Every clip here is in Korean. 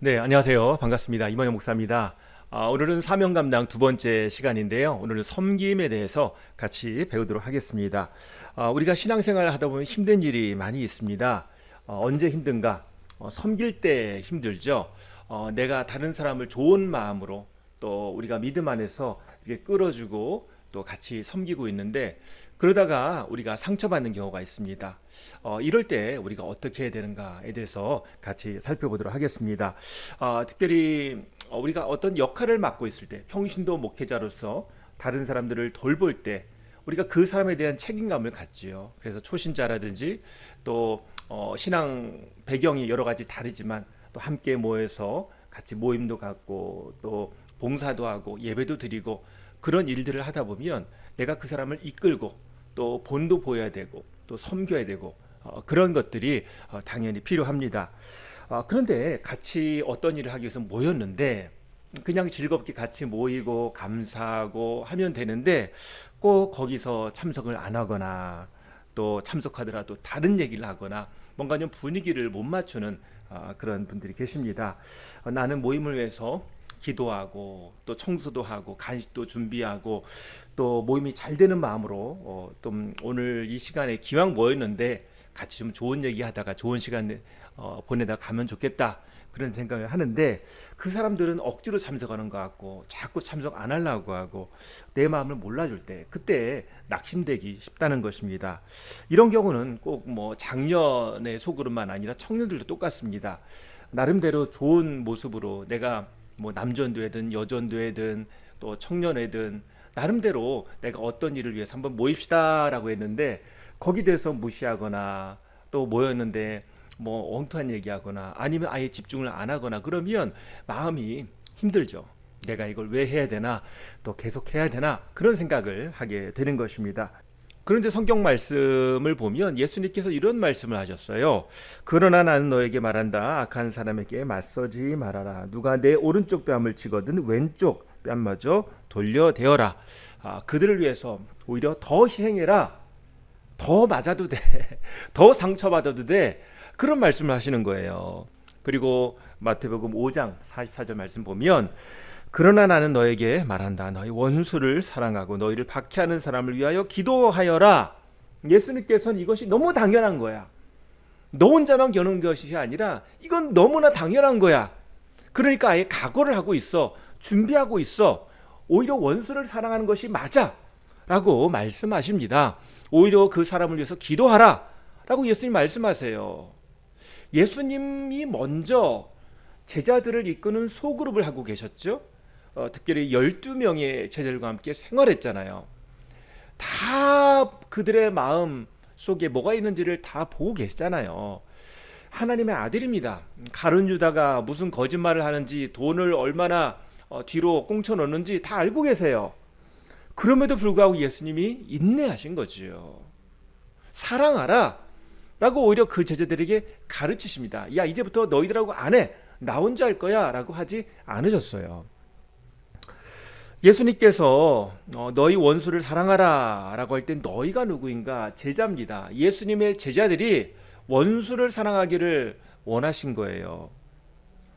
네, 안녕하세요. 반갑습니다. 이만영 목사입니다. 오늘은 사명 감당 두 번째 시간인데요. 오늘은 섬김에 대해서 같이 배우도록 하겠습니다. 우리가 신앙생활을 하다 보면 힘든 일이 많이 있습니다. 언제 힘든가? 섬길 때 힘들죠. 내가 다른 사람을 좋은 마음으로 또 우리가 믿음 안에서 이렇게 끌어주고 또 같이 섬기고 있는데 그러다가 우리가 상처받는 경우가 있습니다. 이럴 때 우리가 어떻게 해야 되는가에 대해서 같이 살펴보도록 하겠습니다. 특별히 우리가 어떤 역할을 맡고 있을 때 평신도 목회자로서 다른 사람들을 돌볼 때 우리가 그 사람에 대한 책임감을 갖지요. 그래서 초신자라든지 또 신앙 배경이 여러 가지 다르지만 또 함께 모여서 같이 모임도 갖고 또 봉사도 하고 예배도 드리고 그런 일들을 하다 보면 내가 그 사람을 이끌고 또 본도 보여야 되고 또 섬겨야 되고 그런 것들이 당연히 필요합니다. 그런데 같이 어떤 일을 하기 위해서 모였는데 그냥 즐겁게 같이 모이고 감사하고 하면 되는데 꼭 거기서 참석을 안 하거나 또 참석하더라도 다른 얘기를 하거나 뭔가 좀 분위기를 못 맞추는 그런 분들이 계십니다. 나는 모임을 위해서 기도하고 또 청소도 하고 간식도 준비하고 또 모임이 잘 되는 마음으로 좀 오늘 이 시간에 기왕 모였는데 같이 좀 좋은 얘기하다가 좋은 시간 보내다 가면 좋겠다 그런 생각을 하는데 그 사람들은 억지로 참석하는 것 같고 자꾸 참석 안 하려고 하고 내 마음을 몰라줄 때 그때 낙심되기 쉽다는 것입니다. 이런 경우는 꼭 뭐 장년의 소그룹만 아니라 청년들도 똑같습니다. 나름대로 좋은 모습으로 내가 뭐 남전도회든 여전도회든 또 청년회든 나름대로 내가 어떤 일을 위해서 한번 모입시다라고 했는데 거기 대해서 무시하거나 또 모였는데 뭐 엉뚱한 얘기하거나 아니면 아예 집중을 안 하거나 그러면 마음이 힘들죠. 내가 이걸 왜 해야 되나 또 계속 해야 되나 그런 생각을 하게 되는 것입니다. 그런데 성경 말씀을 보면 예수님께서 이런 말씀을 하셨어요. 그러나 나는 너에게 말한다. 악한 사람에게 맞서지 말아라. 누가 내 오른쪽 뺨을 치거든 왼쪽 뺨마저 돌려대어라. 그들을 위해서 오히려 더 희생해라. 더 맞아도 돼. 더 상처받아도 돼. 그런 말씀을 하시는 거예요. 그리고 마태복음 5장 44절 말씀 보면 그러나 나는 너에게 말한다. 너희 원수를 사랑하고 너희를 박해하는 사람을 위하여 기도하여라. 예수님께서는 이것이 너무 당연한 거야. 너 혼자만 겨눈 것이 아니라 이건 너무나 당연한 거야. 그러니까 아예 각오를 하고 있어. 준비하고 있어. 오히려 원수를 사랑하는 것이 맞아. 라고 말씀하십니다. 오히려 그 사람을 위해서 기도하라. 라고 예수님 말씀하세요. 예수님이 먼저 제자들을 이끄는 소그룹을 하고 계셨죠. 특별히 12명의 제자들과 함께 생활했잖아요. 다 그들의 마음 속에 뭐가 있는지를 다 보고 계시잖아요. 하나님의 아들입니다. 가룟 유다가 무슨 거짓말을 하는지 돈을 얼마나 뒤로 꽁쳐 넣는지 다 알고 계세요. 그럼에도 불구하고 예수님이 인내하신 거지요. 사랑하라 라고 오히려 그 제자들에게 가르치십니다. 야, 이제부터 너희들하고 안 해. 나 혼자 할 거야 라고 하지 않으셨어요. 예수님께서 너희 원수를 사랑하라 라고 할 때 너희가 누구인가? 제자입니다. 예수님의 제자들이 원수를 사랑하기를 원하신 거예요.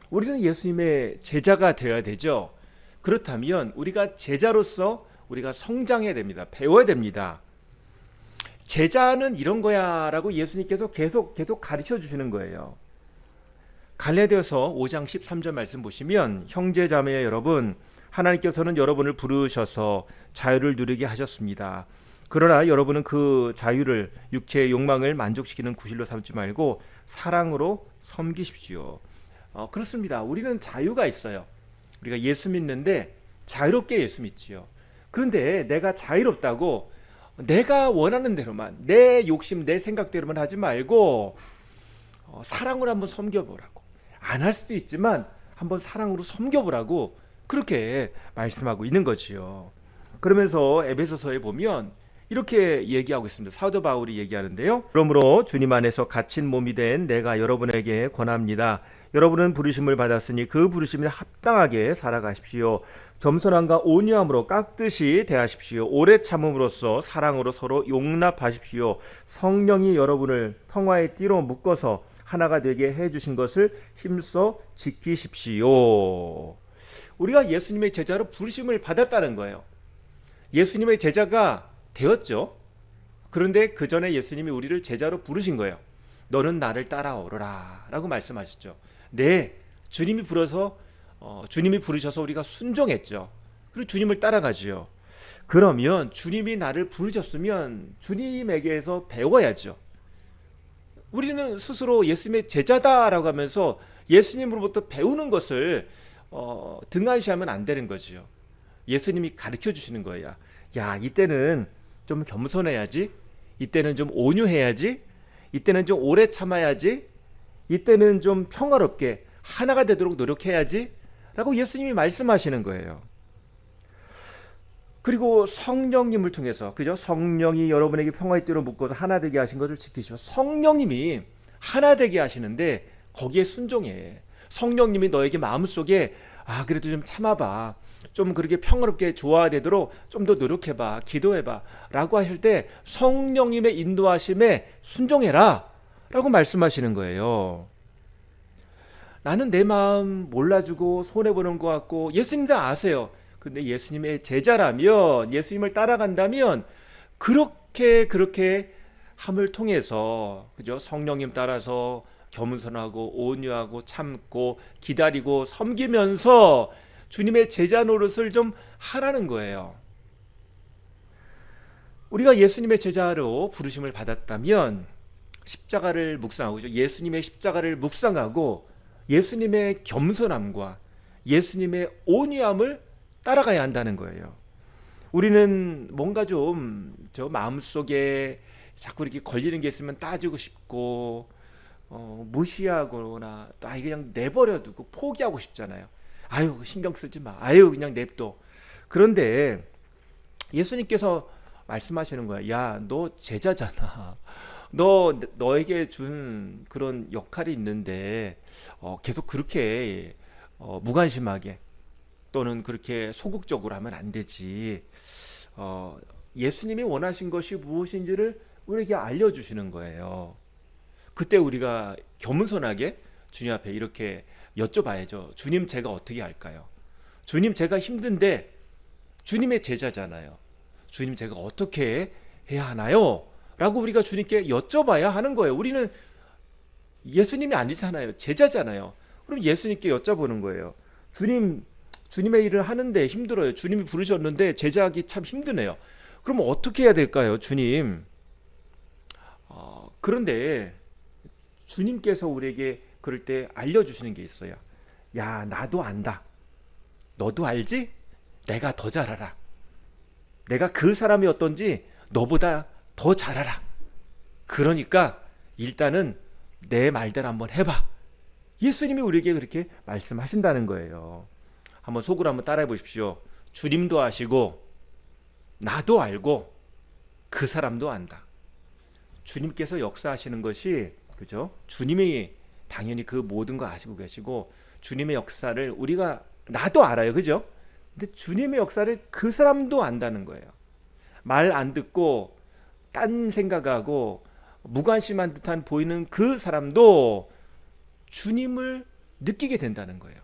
우리는 예수님의 제자가 되어야 되죠. 그렇다면 우리가 제자로서 우리가 성장해야 됩니다. 배워야 됩니다. 제자는 이런 거야 라고 예수님께서 계속 가르쳐 주시는 거예요. 갈라디아서 5장 13절 말씀 보시면 형제 자매 여러분 하나님께서는 여러분을 부르셔서 자유를 누리게 하셨습니다. 그러나 여러분은 그 자유를 육체의 욕망을 만족시키는 구실로 삼지 말고 사랑으로 섬기십시오. 그렇습니다. 우리는 자유가 있어요. 우리가 예수 믿는데 자유롭게 예수 믿지요. 그런데 내가 자유롭다고 내가 원하는 대로만 내 욕심 내 생각대로만 하지 말고 사랑으로 한번 섬겨보라고. 안 할 수도 있지만 한번 사랑으로 섬겨보라고 그렇게 말씀하고 있는 거지요. 그러면서 에베소서에 보면 이렇게 얘기하고 있습니다. 사도 바울이 얘기하는데요. 그러므로 주님 안에서 갇힌 몸이 된 내가 여러분에게 권합니다. 여러분은 부르심을 받았으니 그 부르심에 합당하게 살아가십시오. 겸손함과 온유함으로 깍듯이 대하십시오. 오래 참음으로써 사랑으로 서로 용납하십시오. 성령이 여러분을 평화의 띠로 묶어서 하나가 되게 해주신 것을 힘써 지키십시오. 우리가 예수님의 제자로 부르심을 받았다는 거예요. 예수님의 제자가 되었죠. 그런데 그 전에 예수님이 우리를 제자로 부르신 거예요. 너는 나를 따라오너라 라고 말씀하셨죠. 네, 주님이 부르셔서 우리가 순종했죠. 그리고 주님을 따라가지요. 그러면 주님이 나를 부르셨으면 주님에게서 배워야죠. 우리는 스스로 예수님의 제자다라고 하면서 예수님으로부터 배우는 것을 등한시하면 안 되는 거지요. 예수님이 가르쳐 주시는 거야. 야, 이때는 좀 겸손해야지. 이때는 좀 온유해야지. 이때는 좀 오래 참아야지. 이때는 좀 평화롭게 하나가 되도록 노력해야지. 라고 예수님이 말씀하시는 거예요. 그리고 성령님을 통해서, 그죠? 성령이 여러분에게 평화의 띠로 묶어서 하나 되게 하신 것을 지키시오. 성령님이 하나 되게 하시는데 거기에 순종해. 성령님이 너에게 마음속에 그래도 좀 참아봐. 좀 그렇게 평화롭게 좋아되도록 좀 더 노력해봐. 기도해봐. 라고 하실 때 성령님의 인도하심에 순종해라. 라고 말씀하시는 거예요. 나는 내 마음 몰라주고 손해보는 것 같고 예수님도 아세요. 근데 예수님의 제자라면 예수님을 따라간다면 그렇게 함을 통해서 그죠? 성령님 따라서 겸손하고 온유하고 참고 기다리고 섬기면서 주님의 제자 노릇을 좀 하라는 거예요. 우리가 예수님의 제자로 부르심을 받았다면 십자가를 묵상하고 예수님의 십자가를 묵상하고 예수님의 겸손함과 예수님의 온유함을 따라가야 한다는 거예요. 우리는 뭔가 좀 저 마음속에 자꾸 이렇게 걸리는 게 있으면 따지고 싶고 무시하거나 또 그냥 내버려두고 포기하고 싶잖아요. 아유 신경 쓰지 마. 아유 그냥 냅둬. 그런데 예수님께서 말씀하시는 거야. 야, 너 제자잖아. 너에게 준 그런 역할이 있는데 계속 그렇게 무관심하게 또는 그렇게 소극적으로 하면 안 되지. 예수님이 원하신 것이 무엇인지를 우리에게 알려주시는 거예요. 그때 우리가 겸손하게 주님 앞에 이렇게 여쭤봐야죠. 주님 제가 어떻게 할까요? 주님 제가 힘든데 주님의 제자잖아요. 주님 제가 어떻게 해야 하나요? 라고 우리가 주님께 여쭤봐야 하는 거예요. 우리는 예수님이 아니잖아요. 제자잖아요. 그럼 예수님께 여쭤보는 거예요. 주님의 일을 하는데 힘들어요. 주님이 부르셨는데 제자하기 참 힘드네요. 그럼 어떻게 해야 될까요, 주님? 그런데 주님께서 우리에게 그럴 때 알려주시는 게 있어요. 야, 나도 안다. 너도 알지? 내가 더 잘 알아. 내가 그 사람이 어떤지 너보다 더 잘 알아. 그러니까 일단은 내 말대로 한번 해봐. 예수님이 우리에게 그렇게 말씀하신다는 거예요. 한번 속으로 한번 따라해 보십시오. 주님도 아시고 나도 알고 그 사람도 안다. 주님께서 역사하시는 것이 그죠? 주님이 당연히 그 모든 거 아시고 계시고 주님의 역사를 나도 알아요. 그죠? 근데 주님의 역사를 그 사람도 안다는 거예요. 말 안 듣고 딴 생각하고 무관심한 듯한 보이는 그 사람도 주님을 느끼게 된다는 거예요.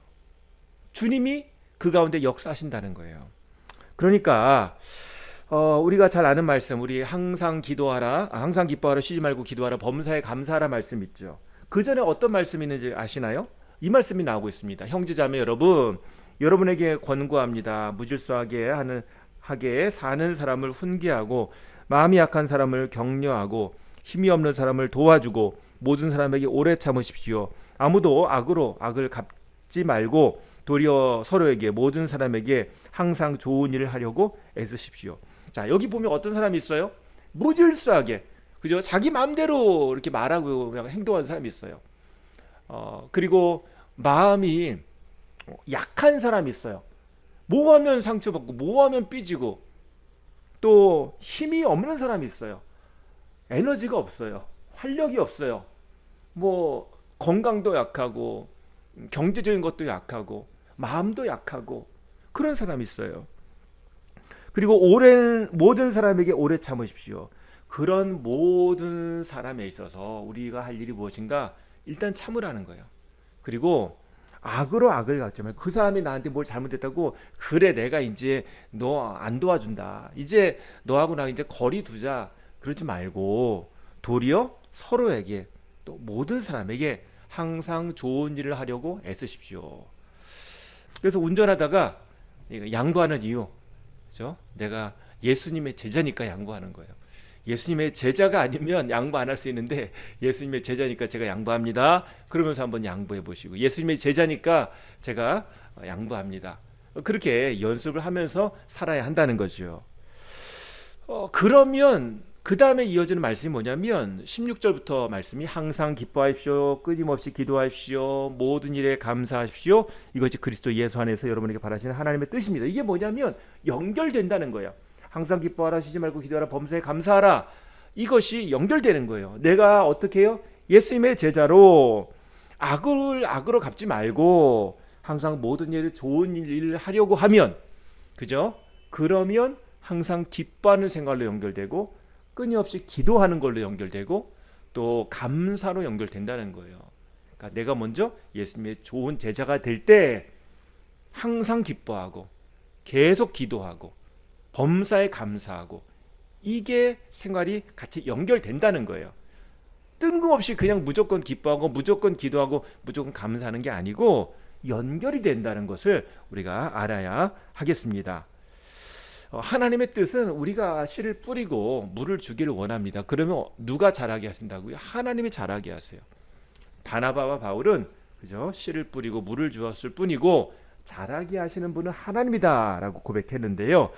주님이 그 가운데 역사하신다는 거예요. 그러니까 우리가 잘 아는 말씀, 우리 항상 기뻐하라, 쉬지 말고 기도하라, 범사에 감사하라 말씀 있죠. 그 전에 어떤 말씀이 있는지 아시나요? 이 말씀이 나오고 있습니다. 형제자매 여러분, 여러분에게 권고합니다. 무질서하게 사는 사람을 훈계하고 마음이 약한 사람을 격려하고 힘이 없는 사람을 도와주고 모든 사람에게 오래 참으십시오. 아무도 악을 갚지 말고 도리어 서로에게 모든 사람에게 항상 좋은 일을 하려고 애쓰십시오. 자, 여기 보면 어떤 사람이 있어요? 무질서하게 그죠? 자기 마음대로 이렇게 말하고 그냥 행동하는 사람이 있어요. 그리고 마음이 약한 사람이 있어요. 뭐 하면 상처받고 뭐 하면 삐지고 또 힘이 없는 사람이 있어요. 에너지가 없어요. 활력이 없어요. 뭐 건강도 약하고 경제적인 것도 약하고 마음도 약하고 그런 사람이 있어요. 그리고 모든 사람에게 오래 참으십시오. 그런 모든 사람에 있어서 우리가 할 일이 무엇인가? 일단 참으라는 거예요. 그리고 악으로 악을 갚지 말고 그 사람이 나한테 뭘 잘못했다고 그래 내가 이제 너 안 도와준다. 이제 너하고 나 이제 거리 두자. 그러지 말고 도리어 서로에게 또 모든 사람에게 항상 좋은 일을 하려고 애쓰십시오. 그래서 운전하다가 양보하는 이유, 그죠? 내가 예수님의 제자니까 양보하는 거예요. 예수님의 제자가 아니면 양보 안 할 수 있는데 예수님의 제자니까 제가 양보합니다. 그러면서 한번 양보해 보시고 예수님의 제자니까 제가 양보합니다. 그렇게 연습을 하면서 살아야 한다는 거죠. 그러면 그 다음에 이어지는 말씀이 뭐냐면 16절부터 말씀이 항상 기뻐하십시오. 끊임없이 기도하십시오. 모든 일에 감사하십시오. 이것이 그리스도 예수 안에서 여러분에게 바라시는 하나님의 뜻입니다. 이게 뭐냐면 연결된다는 거예요. 항상 기뻐하라, 쉬지 말고 기도하라, 범사에 감사하라. 이것이 연결되는 거예요. 내가 어떻게 해요? 예수님의 제자로 악으로 갚지 말고 항상 모든 일을 좋은 일을 하려고 하면, 그죠? 그러면 항상 기뻐하는 생활로 연결되고 끊임없이 기도하는 걸로 연결되고 또 감사로 연결된다는 거예요. 그러니까 내가 먼저 예수님의 좋은 제자가 될 때 항상 기뻐하고 계속 기도하고 범사에 감사하고 이게 생활이 같이 연결된다는 거예요. 뜬금없이 그냥 무조건 기뻐하고 무조건 기도하고 무조건 감사하는 게 아니고 연결이 된다는 것을 우리가 알아야 하겠습니다. 하나님의 뜻은 우리가 씨를 뿌리고 물을 주기를 원합니다. 그러면 누가 자라게 하신다고요? 하나님이 자라게 하세요. 바나바와 바울은 그죠? 씨를 뿌리고 물을 주었을 뿐이고 자라게 하시는 분은 하나님이다라고 고백했는데요.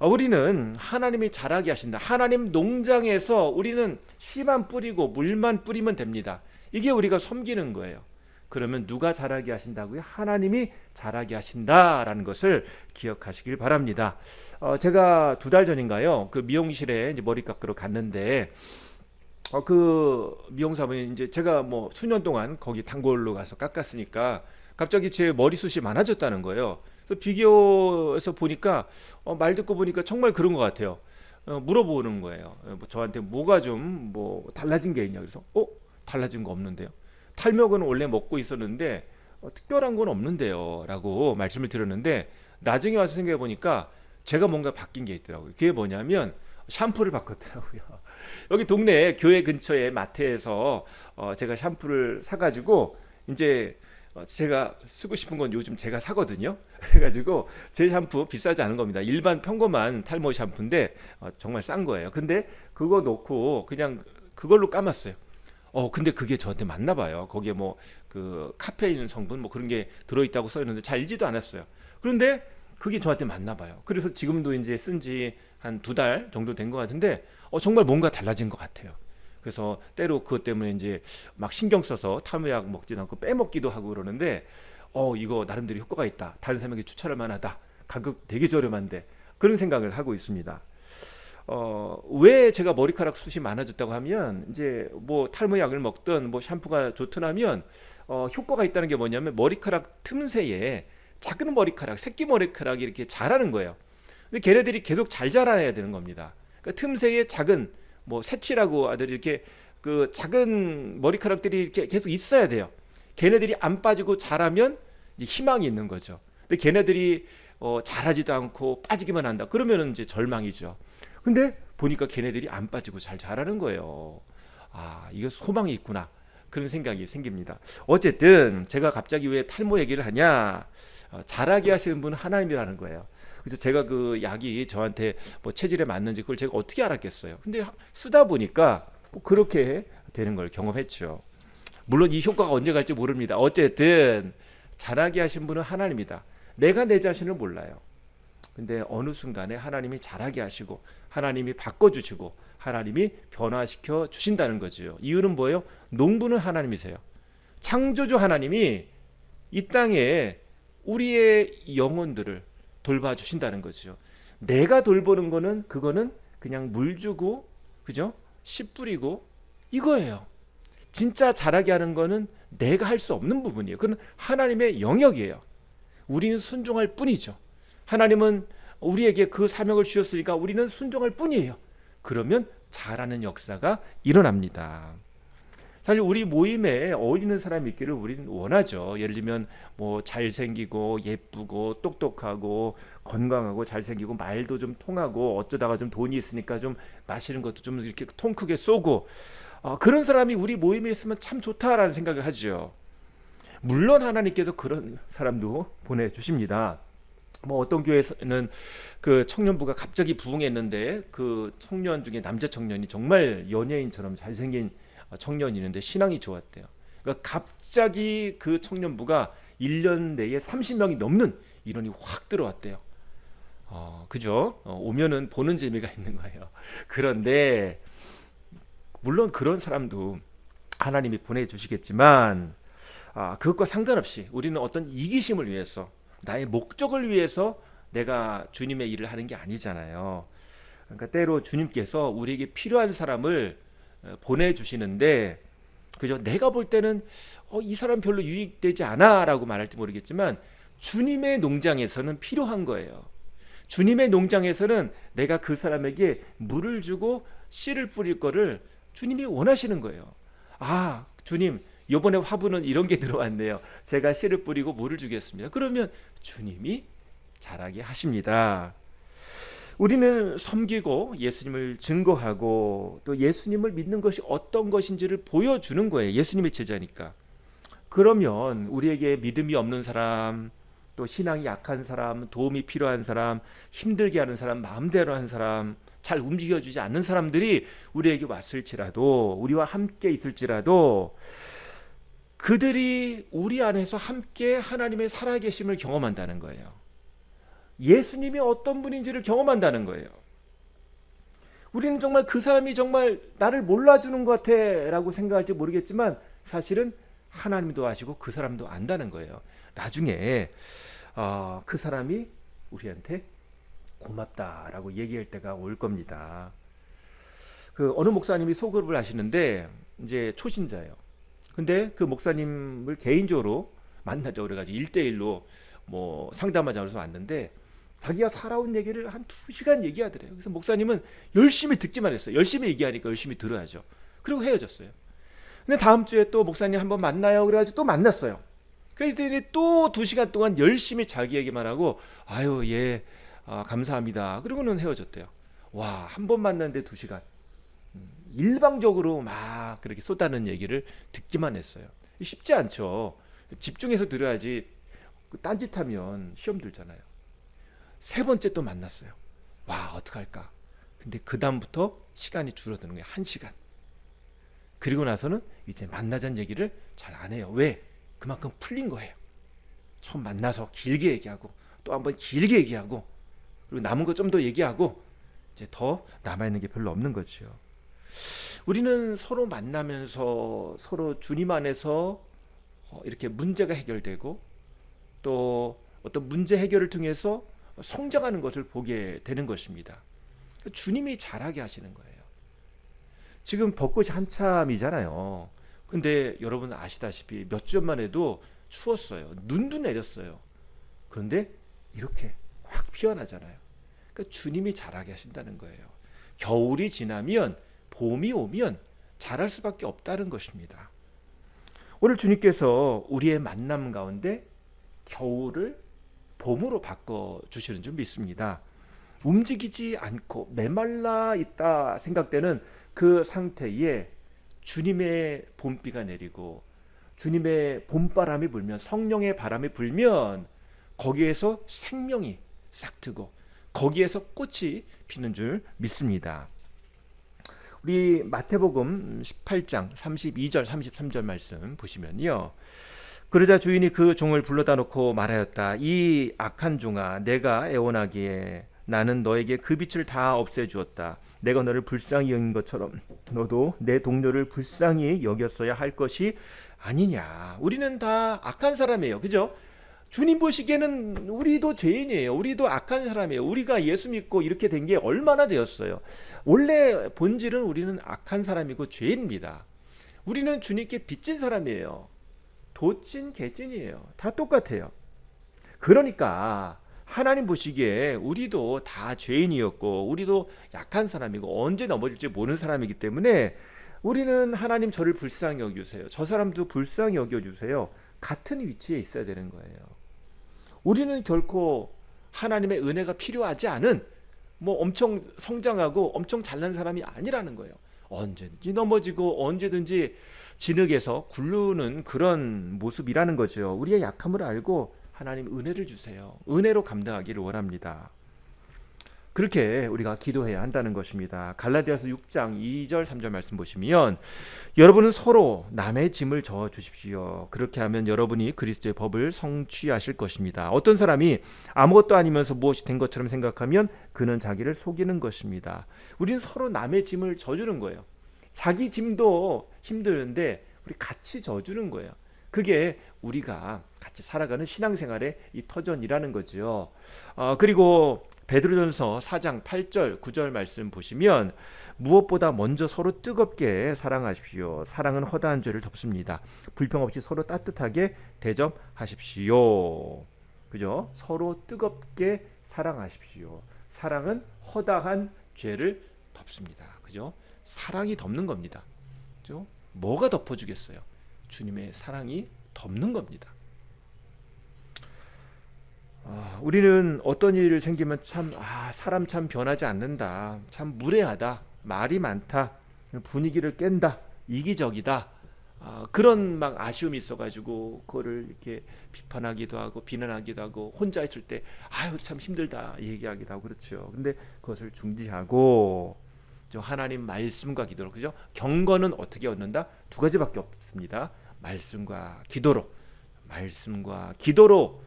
우리는 하나님이 자라게 하신다. 하나님 농장에서 우리는 씨만 뿌리고 물만 뿌리면 됩니다. 이게 우리가 섬기는 거예요. 그러면 누가 자라게 하신다고요? 하나님이 자라게 하신다라는 것을 기억하시길 바랍니다. 제가 2달 전인가요? 그 미용실에 이제 머리 깎으러 갔는데 그 미용사분이 이제 제가 뭐 수년 동안 거기 단골로 가서 깎았으니까 갑자기 제 머리숱이 많아졌다는 거예요. 그래서 비교해서 보니까 말 듣고 보니까 정말 그런 것 같아요. 물어보는 거예요. 저한테 뭐가 좀 뭐 달라진 게 있냐. 그래서 달라진 거 없는데요. 탈모는 원래 먹고 있었는데 특별한 건 없는데요 라고 말씀을 드렸는데 나중에 와서 생각해 보니까 제가 뭔가 바뀐 게 있더라고요. 그게 뭐냐면 샴푸를 바꿨더라고요. 여기 동네 교회 근처에 마트에서 제가 샴푸를 사가지고 이제 제가 쓰고 싶은 건 요즘 제가 사거든요. 그래가지고 제 샴푸 비싸지 않은 겁니다. 일반 평범한 탈모 샴푸인데 정말 싼 거예요. 근데 그거 놓고 그냥 그걸로 감았어요. 근데 그게 저한테 맞나 봐요. 거기에 뭐 그 카페인 성분 뭐 그런 게 들어있다고 써있는데 잘 알지도 않았어요. 그런데 그게 저한테 맞나 봐요. 그래서 지금도 이제 쓴 지 한 2달 정도 된 것 같은데 정말 뭔가 달라진 것 같아요. 그래서 때로 그것 때문에 이제 막 신경 써서 탈모약 먹지도 않고 빼먹기도 하고 그러는데 이거 나름대로 효과가 있다. 다른 사람에게 추천할 만하다. 가격 되게 저렴한데 그런 생각을 하고 있습니다. 왜 제가 머리카락 숱이 많아졌다고 하면 이제 뭐 탈모약을 먹든 뭐 샴푸가 좋든 하면 효과가 있다는 게 뭐냐면 머리카락 틈새에 작은 머리카락, 새끼 머리카락이 이렇게 자라는 거예요. 근데 걔네들이 계속 잘 자라야 되는 겁니다. 그러니까 틈새에 작은 뭐 새치라고 아들이 이렇게 그 작은 머리카락들이 이렇게 계속 있어야 돼요. 걔네들이 안 빠지고 자라면 이제 희망이 있는 거죠. 근데 걔네들이 자라지도 않고 빠지기만 한다. 그러면은 이제 절망이죠. 근데 보니까 걔네들이 안 빠지고 잘 자라는 거예요. 이거 소망이 있구나. 그런 생각이 생깁니다. 어쨌든 제가 갑자기 왜 탈모 얘기를 하냐? 자라게 하시는 분은 하나님이라는 거예요. 그래서 제가 그 약이 저한테 뭐 체질에 맞는지 그걸 제가 어떻게 알았겠어요. 근데 쓰다 보니까 뭐 그렇게 되는 걸 경험했죠. 물론 이 효과가 언제 갈지 모릅니다. 어쨌든 자라게 하신 분은 하나님이다. 내가 내 자신을 몰라요. 근데 어느 순간에 하나님이 자라게 하시고 하나님이 바꿔주시고 하나님이 변화시켜 주신다는 거죠. 이유는 뭐예요? 농부는 하나님이세요. 창조주 하나님이 이 땅에 우리의 영혼들을 돌봐주신다는 거죠. 내가 돌보는 거는 그거는 그냥 물 주고 그죠? 씨 뿌리고 이거예요. 진짜 자라게 하는 거는 내가 할 수 없는 부분이에요. 그건 하나님의 영역이에요. 우리는 순종할 뿐이죠. 하나님은 우리에게 그 사명을 주셨으니까 우리는 순종할 뿐이에요. 그러면 자라는 역사가 일어납니다. 사실 우리 모임에 어울리는 사람이 있기를 우리는 원하죠. 예를 들면 뭐 잘생기고 예쁘고 똑똑하고 건강하고 잘생기고 말도 좀 통하고 어쩌다가 좀 돈이 있으니까 좀 마시는 것도 좀 이렇게 통 크게 쏘고 그런 사람이 우리 모임에 있으면 참 좋다라는 생각을 하죠. 물론 하나님께서 그런 사람도 보내주십니다. 뭐 어떤 교회에서는 그 청년부가 갑자기 부흥했는데 그 청년 중에 남자 청년이 정말 연예인처럼 잘생긴 청년이 있는데 신앙이 좋았대요. 그러니까 갑자기 그 청년부가 1년 내에 30명이 넘는 인원이 확 들어왔대요. 그죠? 오면은 보는 재미가 있는 거예요. 그런데 물론 그런 사람도 하나님이 보내주시겠지만 그것과 상관없이 우리는 어떤 이기심을 위해서 나의 목적을 위해서 내가 주님의 일을 하는 게 아니잖아요. 그러니까 때로 주님께서 우리에게 필요한 사람을 보내주시는데 그죠? 내가 볼 때는 이 사람 별로 유익되지 않아라고 말할지 모르겠지만 주님의 농장에서는 필요한 거예요. 주님의 농장에서는 내가 그 사람에게 물을 주고 씨를 뿌릴 거를 주님이 원하시는 거예요. 주님, 이번에 화분은 이런 게 들어왔네요. 제가 씨를 뿌리고 물을 주겠습니다. 그러면 주님이 자라게 하십니다. 우리는 섬기고 예수님을 증거하고 또 예수님을 믿는 것이 어떤 것인지를 보여주는 거예요. 예수님의 제자니까. 그러면 우리에게 믿음이 없는 사람, 또 신앙이 약한 사람, 도움이 필요한 사람, 힘들게 하는 사람, 마음대로 하는 사람, 잘 움직여주지 않는 사람들이 우리에게 왔을지라도, 우리와 함께 있을지라도 그들이 우리 안에서 함께 하나님의 살아계심을 경험한다는 거예요. 예수님이 어떤 분인지를 경험한다는 거예요. 우리는 정말 그 사람이 정말 나를 몰라주는 것 같아 라고 생각할지 모르겠지만 사실은 하나님도 아시고 그 사람도 안다는 거예요. 나중에 그 사람이 우리한테 고맙다라고 얘기할 때가 올 겁니다. 그 어느 목사님이 소급을 하시는데 이제 초신자예요. 근데 그 목사님을 개인적으로 만나자 그래가지고 1대1로 뭐 상담하자고 해서 왔는데 자기가 살아온 얘기를 한 2시간 얘기하더래요. 그래서 목사님은 열심히 듣기만 했어요. 열심히 얘기하니까 열심히 들어야죠. 그리고 헤어졌어요. 근데 다음 주에 또 목사님 한번 만나요 그래가지고 또 만났어요. 그랬더니 또 2시간 동안 열심히 자기 얘기만 하고 감사합니다. 그리고는 헤어졌대요. 와, 한 번 만났는데 2시간. 일방적으로 막 그렇게 쏟아는 얘기를 듣기만 했어요. 쉽지 않죠. 집중해서 들어야지. 딴짓하면 시험 들잖아요. 3번째 또 만났어요. 와, 어떡할까. 근데 그 다음부터 시간이 줄어드는 거예요. 1시간. 그리고 나서는 이제 만나자는 얘기를 잘 안 해요. 왜? 그만큼 풀린 거예요. 처음 만나서 길게 얘기하고 또 한번 길게 얘기하고 그리고 남은 거 좀 더 얘기하고 이제 더 남아있는 게 별로 없는 거죠. 우리는 서로 만나면서 서로 주님 안에서 이렇게 문제가 해결되고 또 어떤 문제 해결을 통해서 성장하는 것을 보게 되는 것입니다. 주님이 잘하게 하시는 거예요. 지금 벚꽃이 한참이잖아요. 근데 여러분 아시다시피 몇 주 전만 해도 추웠어요. 눈도 내렸어요. 그런데 이렇게 확 피어나잖아요. 그러니까 주님이 잘하게 하신다는 거예요. 겨울이 지나면 봄이 오면 자랄 수밖에 없다는 것입니다. 오늘 주님께서 우리의 만남 가운데 겨울을 봄으로 바꿔주시는 줄 믿습니다. 움직이지 않고 메말라 있다 생각되는 그 상태에 주님의 봄비가 내리고 주님의 봄바람이 불면 성령의 바람이 불면 거기에서 생명이 싹트고 거기에서 꽃이 피는 줄 믿습니다. 우리 마태복음 18장 32절 33절 말씀 보시면요. 그러자 주인이 그 종을 불러다 놓고 말하였다. 이 악한 종아, 내가 애원하기에 나는 너에게 그 빛을 다 없애주었다. 내가 너를 불쌍히 여긴 것처럼 너도 내 동료를 불쌍히 여겼어야 할 것이 아니냐. 우리는 다 악한 사람이에요. 그죠? 주님 보시기에는 우리도 죄인이에요. 우리도 악한 사람이에요. 우리가 예수 믿고 이렇게 된 게 얼마나 되었어요. 원래 본질은 우리는 악한 사람이고 죄인입니다. 우리는 주님께 빚진 사람이에요. 도찐 개찐이에요. 다 똑같아요. 그러니까 하나님 보시기에 우리도 다 죄인이었고 우리도 약한 사람이고 언제 넘어질지 모르는 사람이기 때문에 우리는 하나님 저를 불쌍히 여겨주세요. 저 사람도 불쌍히 여겨주세요. 같은 위치에 있어야 되는 거예요. 우리는 결코 하나님의 은혜가 필요하지 않은 뭐 엄청 성장하고 엄청 잘난 사람이 아니라는 거예요. 언제든지 넘어지고 언제든지 진흙에서 굴르는 그런 모습이라는 거죠. 우리의 약함을 알고 하나님 은혜를 주세요. 은혜로 감당하기를 원합니다. 그렇게 우리가 기도해야 한다는 것입니다. 갈라디아서 6장 2절 3절 말씀 보시면 여러분은 서로 남의 짐을 져어 주십시오. 그렇게 하면 여러분이 그리스도의 법을 성취하실 것입니다. 어떤 사람이 아무것도 아니면서 무엇이 된 것처럼 생각하면 그는 자기를 속이는 것입니다. 우리는 서로 남의 짐을 져주는 거예요. 자기 짐도 힘드는데 우리 같이 져주는 거예요. 그게 우리가 같이 살아가는 신앙생활의 이 터전이라는 거죠. 그리고 베드로전서 4장 8절 9절 말씀 보시면 무엇보다 먼저 서로 뜨겁게 사랑하십시오. 사랑은 허다한 죄를 덮습니다. 불평 없이 서로 따뜻하게 대접하십시오. 그죠? 서로 뜨겁게 사랑하십시오. 사랑은 허다한 죄를 덮습니다. 그죠? 사랑이 덮는 겁니다. 그죠? 뭐가 덮어주겠어요? 주님의 사랑이 덮는 겁니다. 우리는 어떤 일이 생기면 사람 참 변하지 않는다, 참 무례하다, 말이 많다, 분위기를 깬다, 이기적이다, 그런 막 아쉬움이 있어가지고 그거를 이렇게 비판하기도 하고 비난하기도 하고 혼자 있을 때 아유 참 힘들다 얘기하기도 하고 그렇죠. 근데 그것을 중지하고 하나님 말씀과 기도로, 그죠? 경건은 어떻게 얻는다? 두 가지밖에 없습니다. 말씀과 기도로. 말씀과 기도로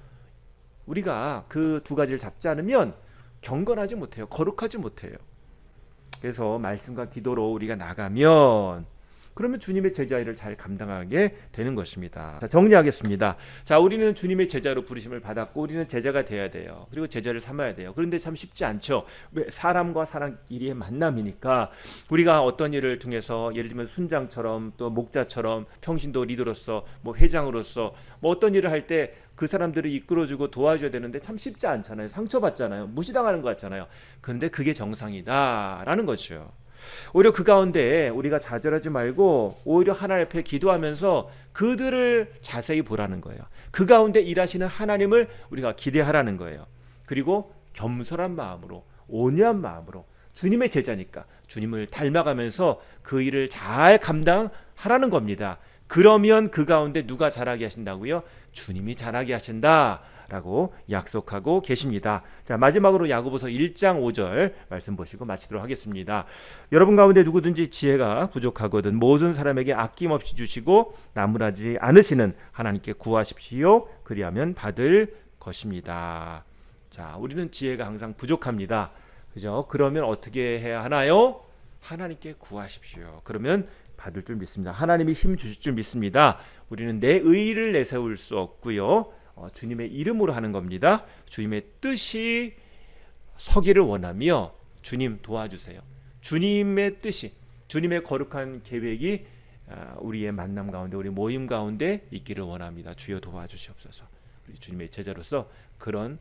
우리가 그 두 가지를 잡지 않으면 경건하지 못해요. 거룩하지 못해요. 그래서 말씀과 기도로 우리가 나가면 그러면 주님의 제자 일을 잘 감당하게 되는 것입니다. 자, 정리하겠습니다. 자, 우리는 주님의 제자로 부르심을 받았고 우리는 제자가 돼야 돼요. 그리고 제자를 삼아야 돼요. 그런데 참 쉽지 않죠. 왜? 사람과 사람 일의 만남이니까 우리가 어떤 일을 통해서 예를 들면 순장처럼 또 목자처럼 평신도 리더로서 뭐 회장으로서 뭐 어떤 일을 할 때 그 사람들을 이끌어주고 도와줘야 되는데 참 쉽지 않잖아요. 상처받잖아요. 무시당하는 것 같잖아요. 그런데 그게 정상이다라는 거죠. 오히려 그 가운데 우리가 좌절하지 말고 오히려 하나님 앞에 기도하면서 그들을 자세히 보라는 거예요. 그 가운데 일하시는 하나님을 우리가 기대하라는 거예요. 그리고 겸손한 마음으로, 온유한 마음으로, 주님의 제자니까 주님을 닮아가면서 그 일을 잘 감당하라는 겁니다. 그러면 그 가운데 누가 잘하게 하신다고요? 주님이 잘하게 하신다라고 약속하고 계십니다. 자, 마지막으로 야고보서 1장 5절 말씀 보시고 마치도록 하겠습니다. 여러분 가운데 누구든지 지혜가 부족하거든 모든 사람에게 아낌없이 주시고 나무라지 않으시는 하나님께 구하십시오. 그리하면 받을 것입니다. 자, 우리는 지혜가 항상 부족합니다. 그죠? 그러면 어떻게 해야 하나요? 하나님께 구하십시오. 그러면 받을 줄 믿습니다. 하나님이 힘 주실 줄 믿습니다. 우리는 내 의의를 내세울 수 없고요. 주님의 이름으로 하는 겁니다. 주님의 뜻이 서기를 원하며 주님 도와주세요. 주님의 뜻이, 주님의 거룩한 계획이 우리의 만남 가운데, 우리 모임 가운데 있기를 원합니다. 주여 도와주시옵소서. 우리 주님의 제자로서 그런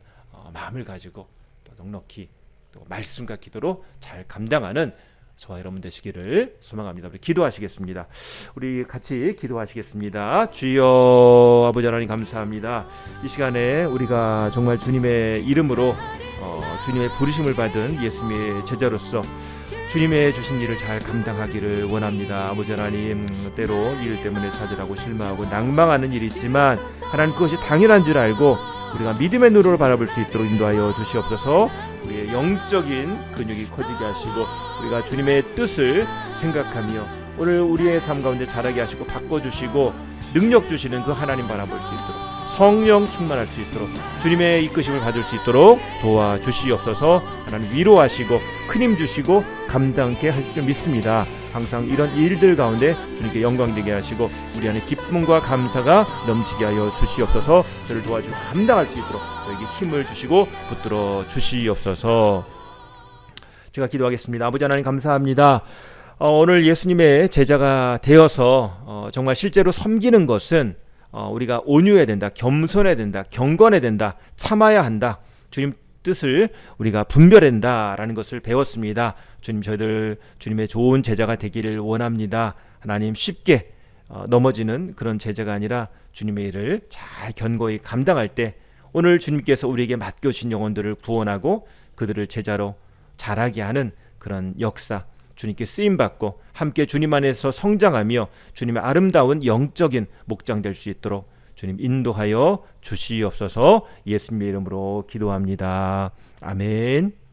마음을 가지고 또 넉넉히 또 말씀과 기도로 잘 감당하는 저와 여러분 되시기를 소망합니다. 우리 기도하시겠습니다. 우리 같이 기도하시겠습니다. 주여, 아버지 하나님 감사합니다. 이 시간에 우리가 정말 주님의 이름으로 주님의 부르심을 받은 예수님의 제자로서 주님의 주신 일을 잘 감당하기를 원합니다. 아버지 하나님, 때로 일 때문에 좌절하고 실망하고 낭망하는 일이 있지만 하나님 그것이 당연한 줄 알고 우리가 믿음의 눈으로 바라볼 수 있도록 인도하여 주시옵소서. 우리의 영적인 근육이 커지게 하시고 우리가 주님의 뜻을 생각하며 오늘 우리의 삶 가운데 자라게 하시고 바꿔주시고 능력 주시는 그 하나님 바라볼 수 있도록, 성령 충만할 수 있도록, 주님의 이끄심을 받을 수 있도록 도와주시옵소서. 하나님 위로하시고 큰 힘 주시고 감당케 하실 줄 믿습니다. 항상 이런 일들 가운데 주님께 영광되게 하시고 우리 안에 기쁨과 감사가 넘치게 하여 주시옵소서. 저를 도와주고 감당할 수 있도록 저에게 힘을 주시고 붙들어 주시옵소서. 제가 기도하겠습니다. 아버지 하나님 감사합니다. 오늘 예수님의 제자가 되어서 정말 실제로 섬기는 것은 우리가 온유해야 된다, 겸손해야 된다, 경건해야 된다, 참아야 한다, 주님 뜻을 우리가 분별한다라는 것을 배웠습니다. 주님, 저희들 주님의 좋은 제자가 되기를 원합니다. 하나님, 쉽게 넘어지는 그런 제자가 아니라 주님의 일을 잘 견고히 감당할 때 오늘 주님께서 우리에게 맡겨주신 영혼들을 구원하고 그들을 제자로 자라게 하는 그런 역사, 주님께 쓰임받고 함께 주님 안에서 성장하며 주님의 아름다운 영적인 목장 될 수 있도록 주님 인도하여 주시옵소서. 예수님의 이름으로 기도합니다. 아멘.